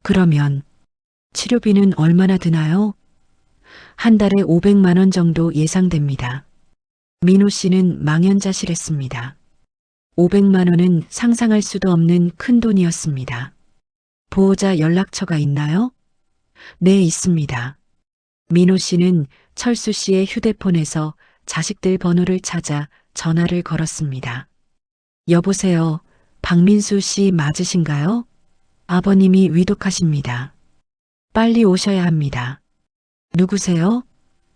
그러면 치료비는 얼마나 드나요? 한 달에 500만 원 정도 예상됩니다. 민호 씨는 망연자실했습니다. 500만 원은 상상할 수도 없는 큰 돈이었습니다. 보호자 연락처가 있나요? 네, 있습니다. 민호 씨는 철수 씨의 휴대폰에서 자식들 번호를 찾아 전화를 걸었습니다. 여보세요, 박민수 씨 맞으신가요? 아버님이 위독하십니다. 빨리 오셔야 합니다. 누구세요?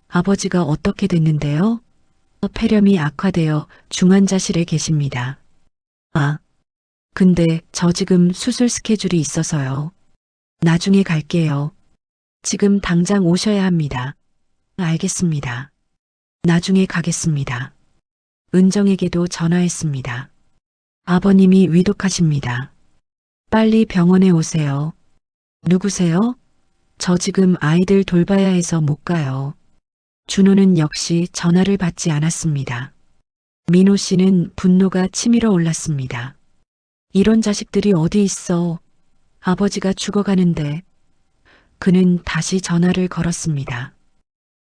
아버지가 어떻게 됐는데요? 폐렴이 악화되어 중환자실에 계십니다. 아, 근데 저 지금 수술 스케줄이 있어서요. 나중에 갈게요. 지금 당장 오셔야 합니다. 알겠습니다. 나중에 가겠습니다. 은정에게도 전화했습니다. 아버님이 위독하십니다. 빨리 병원에 오세요. 누구세요? 저 지금 아이들 돌봐야 해서 못 가요. 준호는 역시 전화를 받지 않았습니다. 민호 씨는 분노가 치밀어 올랐습니다. 이런 자식들이 어디 있어. 아버지가 죽어가는데. 그는 다시 전화를 걸었습니다.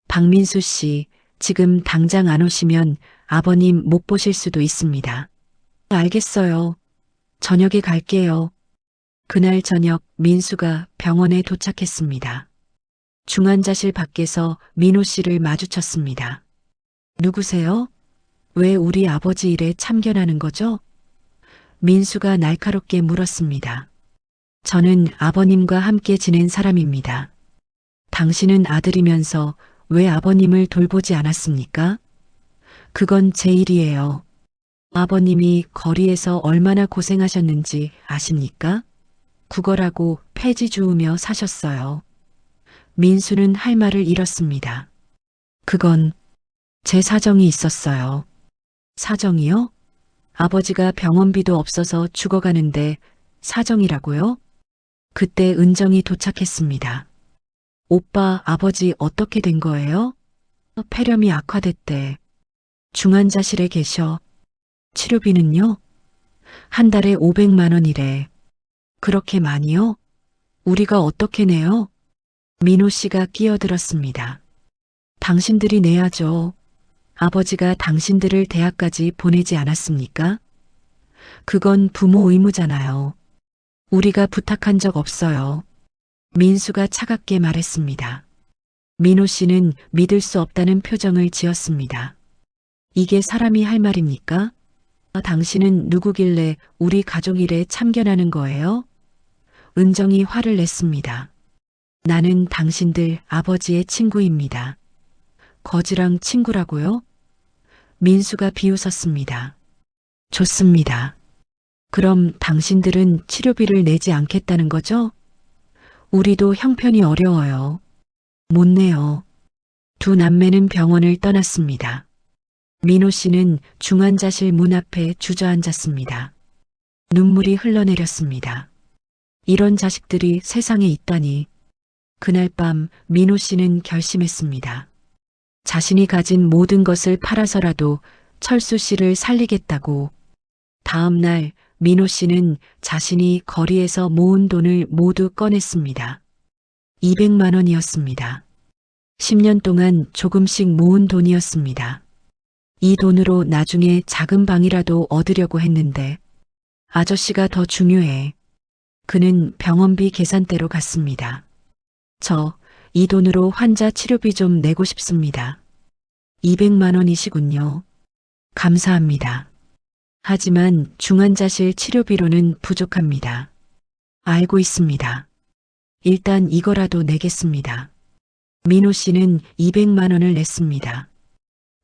박민수 씨, 지금 당장 안 오시면 아버님 못 보실 수도 있습니다. 알겠어요. 저녁에 갈게요. 그날 저녁 민수가 병원에 도착했습니다. 중환자실 밖에서 민호 씨를 마주쳤습니다. 누구세요? 왜 우리 아버지 일에 참견하는 거죠? 민수가 날카롭게 물었습니다. 저는 아버님과 함께 지낸 사람입니다. 당신은 아들이면서 왜 아버님을 돌보지 않았습니까? 그건 제 일이에요. 아버님이 거리에서 얼마나 고생하셨는지 아십니까? 구걸하고 폐지 주우며 사셨어요. 민수는 할 말을 잃었습니다. 그건 제 사정이 있었어요. 사정이요? 아버지가 병원비도 없어서 죽어가는데 사정이라고요? 그때 은정이 도착했습니다. 오빠 아버지 어떻게 된 거예요? 폐렴이 악화됐대. 중환자실에 계셔. 치료비는요? 한 달에 500만 원이래. 그렇게 많이요? 우리가 어떻게 내요? 민호 씨가 끼어들었습니다. 당신들이 내야죠. 아버지가 당신들을 대학까지 보내지 않았습니까? 그건 부모 의무잖아요. 우리가 부탁한 적 없어요. 민수가 차갑게 말했습니다. 민호 씨는 믿을 수 없다는 표정을 지었습니다. 이게 사람이 할 말입니까? 당신은 누구길래 우리 가족 일에 참견하는 거예요? 은정이 화를 냈습니다. 나는 당신들 아버지의 친구입니다. 거지랑 친구라고요? 민수가 비웃었습니다. 좋습니다. 그럼 당신들은 치료비를 내지 않겠다는 거죠? 우리도 형편이 어려워요. 못 내요. 두 남매는 병원을 떠났습니다. 민호 씨는 중환자실 문 앞에 주저앉았습니다. 눈물이 흘러내렸습니다. 이런 자식들이 세상에 있다니. 그날 밤 민호 씨는 결심했습니다. 자신이 가진 모든 것을 팔아서라도 철수 씨를 살리겠다고. 다음 날 민호 씨는 자신이 거리에서 모은 돈을 모두 꺼냈습니다. 200만 원이었습니다. 10년 동안 조금씩 모은 돈이었습니다. 이 돈으로 나중에 작은 방이라도 얻으려고 했는데 아저씨가 더 중요해. 그는 병원비 계산대로 갔습니다. 이 돈으로 환자 치료비 좀 내고 싶습니다. 200만 원이시군요. 감사합니다. 하지만 중환자실 치료비로는 부족합니다. 알고 있습니다. 일단 이거라도 내겠습니다. 민호 씨는 200만 원을 냈습니다.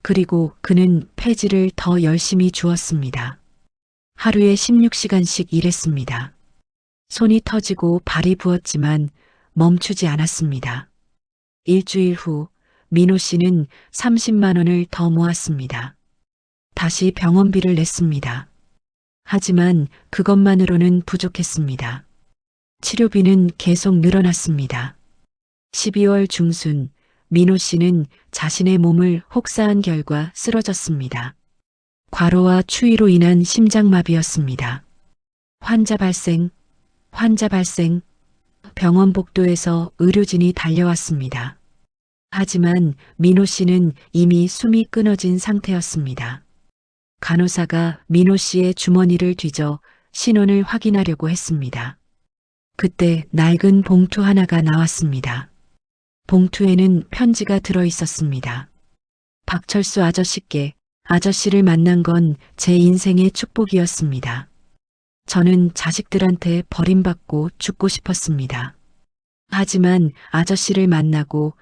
그리고 그는 폐지를 더 열심히 주었습니다. 하루에 16시간씩 일했습니다. 손이 터지고 발이 부었지만 멈추지 않았습니다. 일주일 후 민호 씨는 30만 원을 더 모았습니다. 다시 병원비를 냈습니다. 하지만 그것만으로는 부족했습니다. 치료비는 계속 늘어났습니다. 12월 중순 민호 씨는 자신의 몸을 혹사한 결과 쓰러졌습니다. 과로와 추위로 인한 심장마비였습니다. 환자 발생. 병원 복도에서 의료진이 달려왔습니다. 하지만 민호 씨는 이미 숨이 끊어진 상태였습니다. 간호사가 민호 씨의 주머니를 뒤져 신원을 확인하려고 했습니다. 그때 낡은 봉투 하나가 나왔습니다. 봉투에는 편지가 들어 있었습니다. 박철수 아저씨께 아저씨를 만난 건 제 인생의 축복이었습니다. 저는 자식들한테 버림받고 죽고 싶었습니다. 하지만 아저씨를 만나고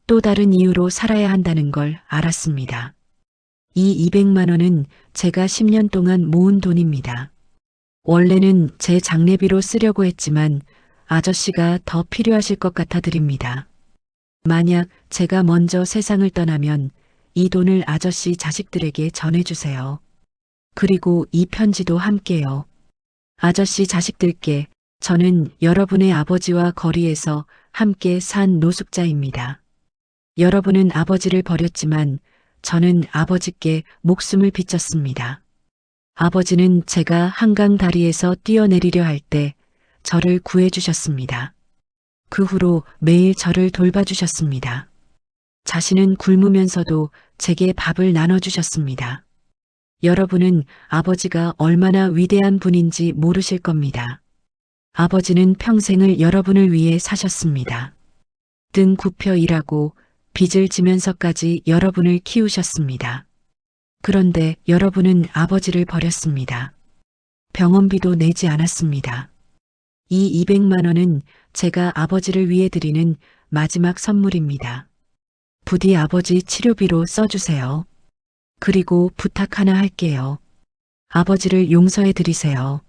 또 다른 이유로 살아야 한다는 걸 알았습니다. 이 200만 원은 제가 10년 동안 모은 돈입니다. 원래는 제 장례비로 쓰려고 했지만 아저씨가 더 필요하실 것 같아 드립니다. 만약 제가 먼저 세상을 떠나면 이 돈을 아저씨 자식들에게 전해주세요. 그리고 이 편지도 함께요. 아저씨 자식들께 저는 여러분의 아버지와 거리에서 함께 산 노숙자입니다. 여러분은 아버지를 버렸지만 저는 아버지께 목숨을 비쳤습니다. 아버지는 제가 한강 다리에서 뛰어내리려 할 때 저를 구해주셨습니다. 그 후로 매일 저를 돌봐주셨습니다. 자신은 굶으면서도 제게 밥을 나눠주셨습니다. 여러분은 아버지가 얼마나 위대한 분인지 모르실 겁니다. 아버지는 평생을 여러분을 위해 사셨습니다. 등 굽혀 일하고 빚을 지면서까지 여러분을 키우셨습니다. 그런데 여러분은 아버지를 버렸습니다. 병원비도 내지 않았습니다. 이 200만 원은 제가 아버지를 위해 드리는 마지막 선물입니다. 부디 아버지 치료비로 써주세요. 그리고 부탁 하나 할게요. 아버지를 용서해 드리세요.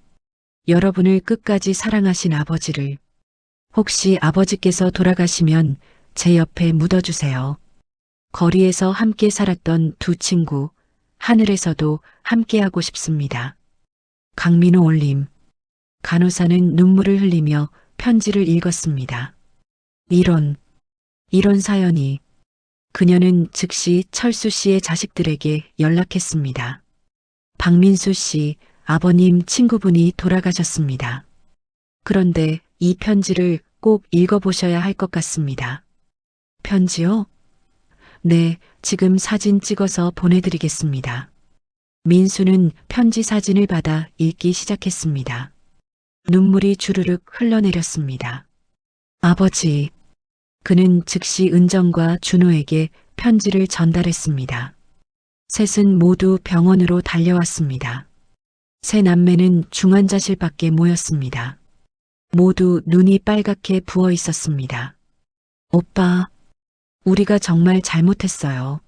여러분을 끝까지 사랑하신 아버지를. 혹시 아버지께서 돌아가시면 제 옆에 묻어주세요. 거리에서 함께 살았던 두 친구, 하늘에서도 함께하고 싶습니다. 강민호 올림. 간호사는 눈물을 흘리며 편지를 읽었습니다. 이런 사연이. 그녀는 즉시 철수 씨의 자식들에게 연락했습니다. 박민수 씨, 아버님 친구분이 돌아가셨습니다. 그런데 이 편지를 꼭 읽어보셔야 할 것 같습니다. 편지요? 네, 지금 사진 찍어서 보내드리겠습니다. 민수는 편지 사진을 받아 읽기 시작했습니다. 눈물이 주르륵 흘러내렸습니다. 아버지. 그는 즉시 은정과 준호에게 편지를 전달했습니다. 셋은 모두 병원으로 달려왔습니다. 세 남매는 중환자실 밖에 모였습니다. 모두 눈이 빨갛게 부어 있었습니다. 오빠, 우리가 정말 잘못했어요.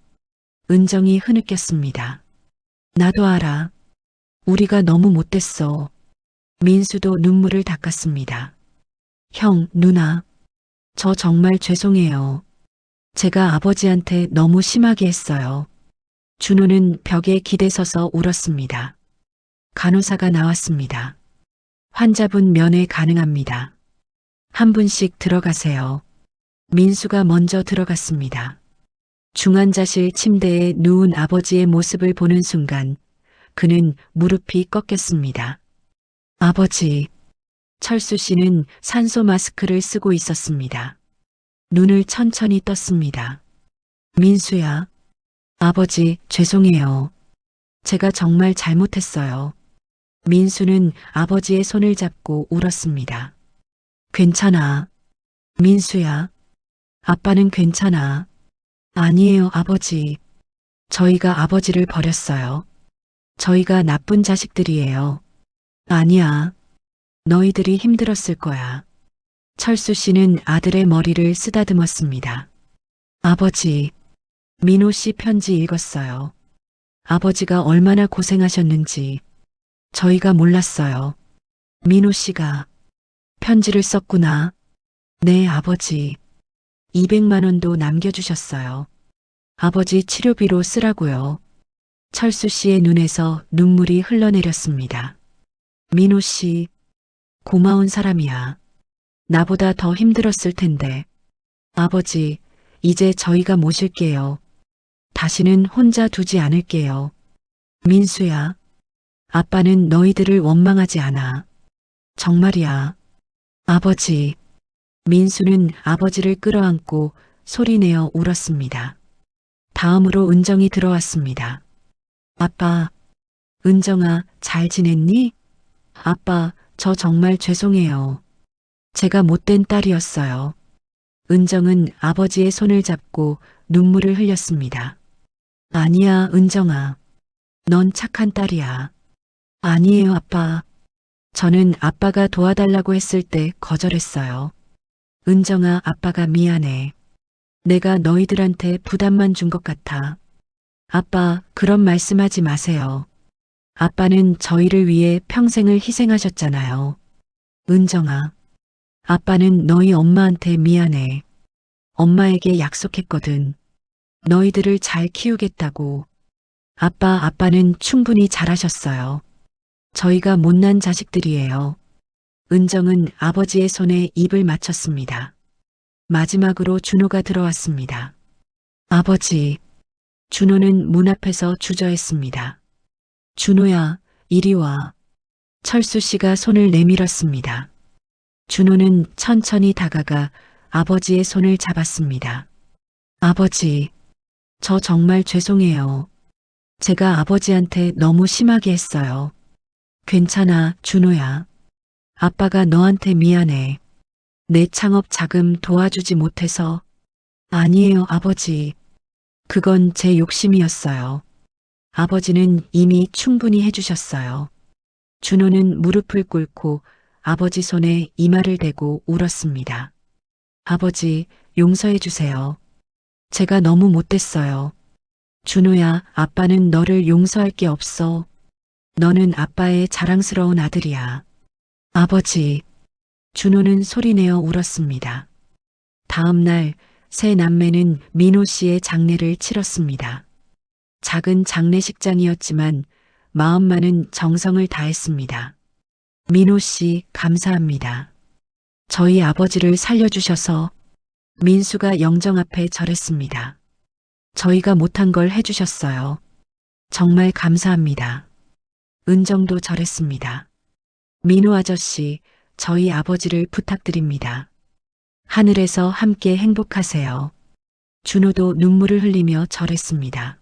은정이 흐느꼈습니다. 나도 알아. 우리가 너무 못됐어. 민수도 눈물을 닦았습니다. 형, 누나. 저 정말 죄송해요. 제가 아버지한테 너무 심하게 했어요. 준호는 벽에 기대서서 울었습니다. 간호사가 나왔습니다. 환자분 면회 가능합니다. 한 분씩 들어가세요. 민수가 먼저 들어갔습니다. 중환자실 침대에 누운 아버지의 모습을 보는 순간 그는 무릎이 꺾였습니다. 아버지. 철수 씨는 산소 마스크를 쓰고 있었습니다. 눈을 천천히 떴습니다. 민수야. 아버지, 죄송해요. 제가 정말 잘못했어요. 민수는 아버지의 손을 잡고 울었습니다. 괜찮아. 민수야. 아빠는 괜찮아. 아니에요, 아버지. 저희가 아버지를 버렸어요. 저희가 나쁜 자식들이에요. 아니야. 너희들이 힘들었을 거야. 철수 씨는 아들의 머리를 쓰다듬었습니다. 아버지. 민호 씨 편지 읽었어요. 아버지가 얼마나 고생하셨는지 저희가 몰랐어요. 민호 씨가 편지를 썼구나. 네, 아버지. 200만 원도 남겨주셨어요. 아버지 치료비로 쓰라고요. 철수 씨의 눈에서 눈물이 흘러내렸습니다. 민호 씨, 고마운 사람이야. 나보다 더 힘들었을 텐데. 아버지, 이제 저희가 모실게요. 다시는 혼자 두지 않을게요. 민수야, 아빠는 너희들을 원망하지 않아. 정말이야. 아버지. 민수는 아버지를 끌어안고 소리내어 울었습니다. 다음으로 은정이 들어왔습니다. 아빠, 은정아, 잘 지냈니? 아빠, 저 정말 죄송해요. 제가 못된 딸이었어요. 은정은 아버지의 손을 잡고 눈물을 흘렸습니다. 아니야, 은정아. 넌 착한 딸이야. 아니에요, 아빠. 저는 아빠가 도와달라고 했을 때 거절했어요. 은정아, 아빠가 미안해. 내가 너희들한테 부담만 준 것 같아. 아빠, 그런 말씀하지 마세요. 아빠는 저희를 위해 평생을 희생하셨잖아요. 은정아, 아빠는 너희 엄마한테 미안해. 엄마에게 약속했거든. 너희들을 잘 키우겠다고. 아빠는 충분히 잘하셨어요. 저희가 못난 자식들이에요. 은정은 아버지의 손에 입을 맞췄습니다. 마지막으로 준호가 들어왔습니다. 아버지. 준호는 문 앞에서 주저했습니다. 준호야, 이리 와. 철수 씨가 손을 내밀었습니다. 준호는 천천히 다가가 아버지의 손을 잡았습니다. 아버지, 저 정말 죄송해요. 제가 아버지한테 너무 심하게 했어요. 괜찮아, 준호야. 아빠가 너한테 미안해. 내 창업 자금 도와주지 못해서. 아니에요, 아버지. 그건 제 욕심이었어요. 아버지는 이미 충분히 해주셨어요. 준호는 무릎을 꿇고 아버지 손에 이마를 대고 울었습니다. 아버지, 용서해 주세요. 제가 너무 못됐어요. 준호야, 아빠는 너를 용서할 게 없어. 너는 아빠의 자랑스러운 아들이야. 아버지. 준호는 소리내어 울었습니다. 다음 날 세 남매는 민호 씨의 장례를 치렀습니다. 작은 장례식장이었지만 마음만은 정성을 다했습니다. 민호 씨, 감사합니다. 저희 아버지를 살려주셔서. 민수가 영정 앞에 절했습니다. 저희가 못한 걸 해주셨어요. 정말 감사합니다. 은정도 절했습니다. 민호 아저씨, 저희 아버지를 부탁드립니다. 하늘에서 함께 행복하세요. 준호도 눈물을 흘리며 절했습니다.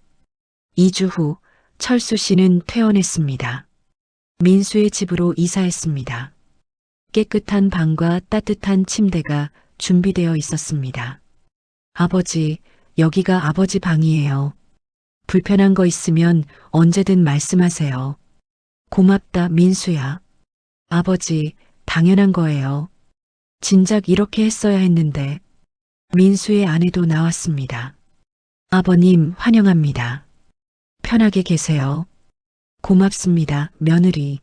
2주 후 철수 씨는 퇴원했습니다. 민수의 집으로 이사했습니다. 깨끗한 방과 따뜻한 침대가 준비되어 있었습니다. 아버지, 여기가 아버지 방이에요. 불편한 거 있으면 언제든 말씀하세요. 고맙다, 민수야. 아버지, 당연한 거예요. 진작 이렇게 했어야 했는데. 민수의 아내도 나왔습니다. 아버님, 환영합니다. 편하게 계세요. 고맙습니다, 며느리.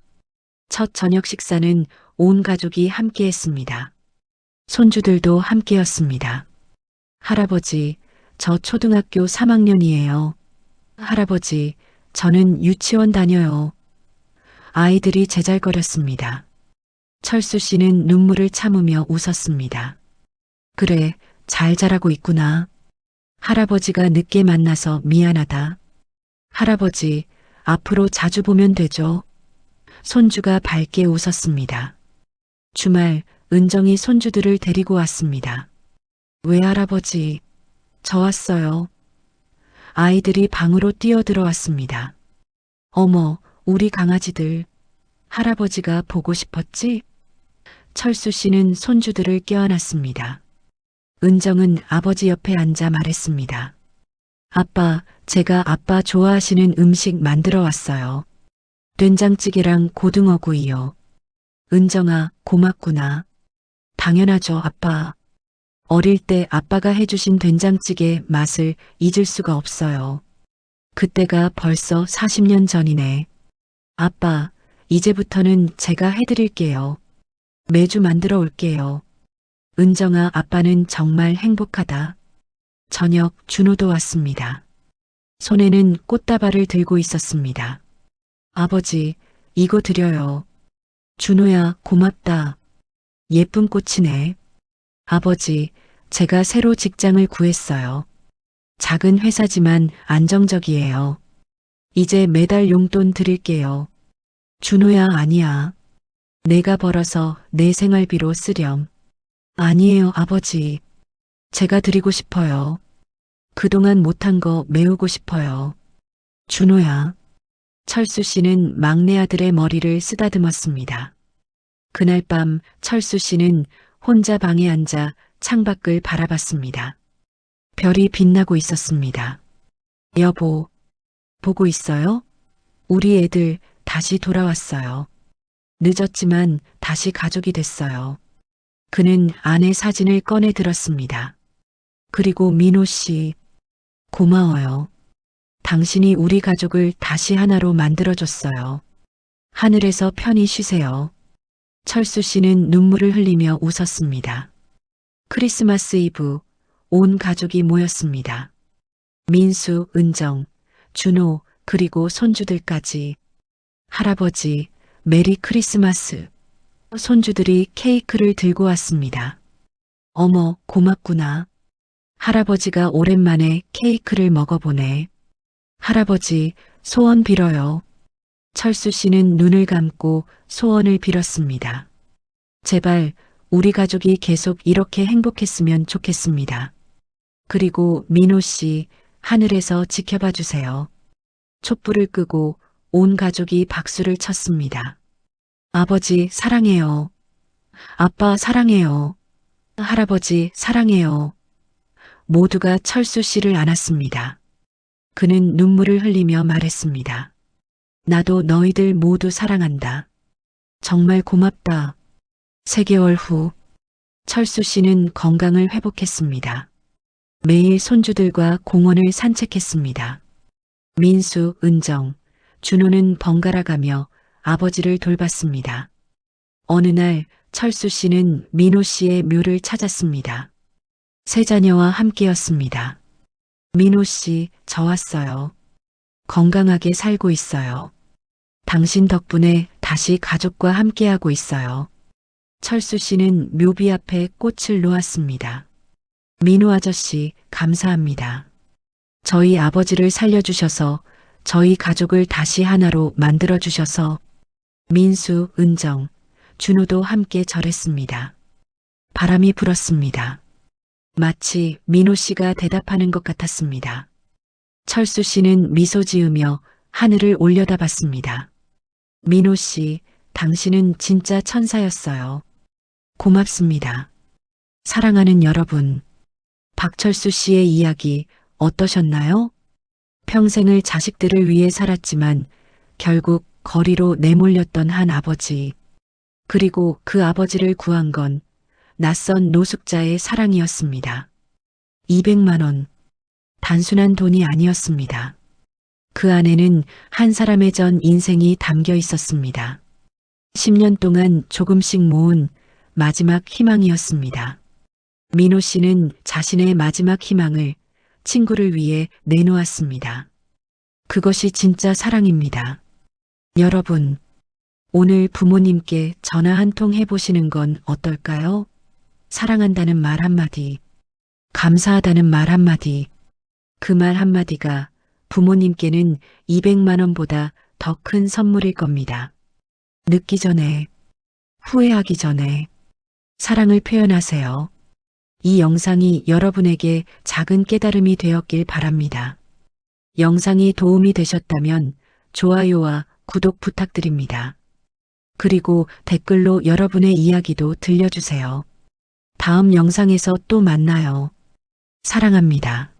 첫 저녁 식사는 온 가족이 함께 했습니다. 손주들도 함께였습니다. 할아버지, 저 초등학교 3학년이에요. 할아버지, 저는 유치원 다녀요. 아이들이 제잘거렸습니다. 철수 씨는 눈물을 참으며 웃었습니다. 그래, 잘 자라고 있구나. 할아버지가 늦게 만나서 미안하다. 할아버지, 앞으로 자주 보면 되죠. 손주가 밝게 웃었습니다. 주말, 은정이 손주들을 데리고 왔습니다. 왜 할아버지? 저 왔어요. 아이들이 방으로 뛰어들어왔습니다. 어머, 우리 강아지들. 할아버지가 보고 싶었지? 철수 씨는 손주들을 껴안았습니다. 은정은 아버지 옆에 앉아 말했습니다. 아빠, 제가 아빠 좋아하시는 음식 만들어 왔어요. 된장찌개랑 고등어구이요. 은정아, 고맙구나. 당연하죠, 아빠. 어릴 때 아빠가 해주신 된장찌개 맛을 잊을 수가 없어요. 그때가 벌써 40년 전이네. 아빠, 이제부터는 제가 해드릴게요. 매주 만들어 올게요. 은정아, 아빠는 정말 행복하다. 저녁, 준호도 왔습니다. 손에는 꽃다발을 들고 있었습니다. 아버지, 이거 드려요. 준호야, 고맙다. 예쁜 꽃이네. 아버지, 제가 새로 직장을 구했어요. 작은 회사지만 안정적이에요. 이제 매달 용돈 드릴게요. 준호야, 아니야. 내가 벌어서 내 생활비로 쓰렴. 아니에요, 아버지. 제가 드리고 싶어요. 그동안 못한 거 메우고 싶어요. 준호야. 철수 씨는 막내 아들의 머리를 쓰다듬었습니다. 그날 밤 철수 씨는 혼자 방에 앉아 창밖을 바라봤습니다. 별이 빛나고 있었습니다. 여보, 보고 있어요? 우리 애들 다시 돌아왔어요. 늦었지만 다시 가족이 됐어요. 그는 아내 사진을 꺼내 들었습니다. 그리고 민호 씨, 고마워요. 당신이 우리 가족을 다시 하나로 만들어줬어요. 하늘에서 편히 쉬세요. 철수 씨는 눈물을 흘리며 웃었습니다. 크리스마스 이브, 온 가족이 모였습니다. 민수, 은정, 준호, 그리고 손주들까지. 할아버지, 메리 크리스마스. 손주들이 케이크를 들고 왔습니다. 어머, 고맙구나. 할아버지가 오랜만에 케이크를 먹어보네. 할아버지, 소원 빌어요. 철수 씨는 눈을 감고 소원을 빌었습니다. 제발 우리 가족이 계속 이렇게 행복했으면 좋겠습니다. 그리고 민호 씨, 하늘에서 지켜봐 주세요. 촛불을 끄고 온 가족이 박수를 쳤습니다. 아버지, 사랑해요. 아빠, 사랑해요. 할아버지, 사랑해요. 모두가 철수 씨를 안았습니다. 그는 눈물을 흘리며 말했습니다. 나도 너희들 모두 사랑한다. 정말 고맙다. 3개월 후, 철수 씨는 건강을 회복했습니다. 매일 손주들과 공원을 산책했습니다. 민수, 은정, 준호는 번갈아 가며 아버지를 돌봤습니다. 어느 날 철수 씨는 민호 씨의 묘를 찾았습니다. 3자녀와 함께였습니다. 민호 씨, 저 왔어요. 건강하게 살고 있어요. 당신 덕분에 다시 가족과 함께하고 있어요. 철수 씨는 묘비 앞에 꽃을 놓았습니다. 민호 아저씨, 감사합니다. 저희 아버지를 살려주셔서 저희 가족을 다시 하나로 만들어주셔서. 민수, 은정, 준호도 함께 절했습니다. 바람이 불었습니다. 마치 민호 씨가 대답하는 것 같았습니다. 철수 씨는 미소 지으며 하늘을 올려다봤습니다. 민호 씨, 당신은 진짜 천사였어요. 고맙습니다. 사랑하는 여러분, 박철수 씨의 이야기 어떠셨나요? 평생을 자식들을 위해 살았지만 결국 거리로 내몰렸던 한 아버지. 그리고 그 아버지를 구한 건 낯선 노숙자의 사랑이었습니다. 200만 원. 단순한 돈이 아니었습니다. 그 안에는 한 사람의 전 인생이 담겨 있었습니다. 10년 동안 조금씩 모은 마지막 희망이었습니다. 민호 씨는 자신의 마지막 희망을 친구를 위해 내놓았습니다. 그것이 진짜 사랑입니다. 여러분, 오늘 부모님께 전화 한 통 해보시는 건 어떨까요? 사랑한다는 말 한마디, 감사하다는 말 한마디, 그 말 한마디가 부모님께는 200만 원보다 더 큰 선물일 겁니다. 늦기 전에, 후회하기 전에 사랑을 표현하세요. 이 영상이 여러분에게 작은 깨달음이 되었길 바랍니다. 영상이 도움이 되셨다면 좋아요와 구독 부탁드립니다. 그리고 댓글로 여러분의 이야기도 들려주세요. 다음 영상에서 또 만나요. 사랑합니다.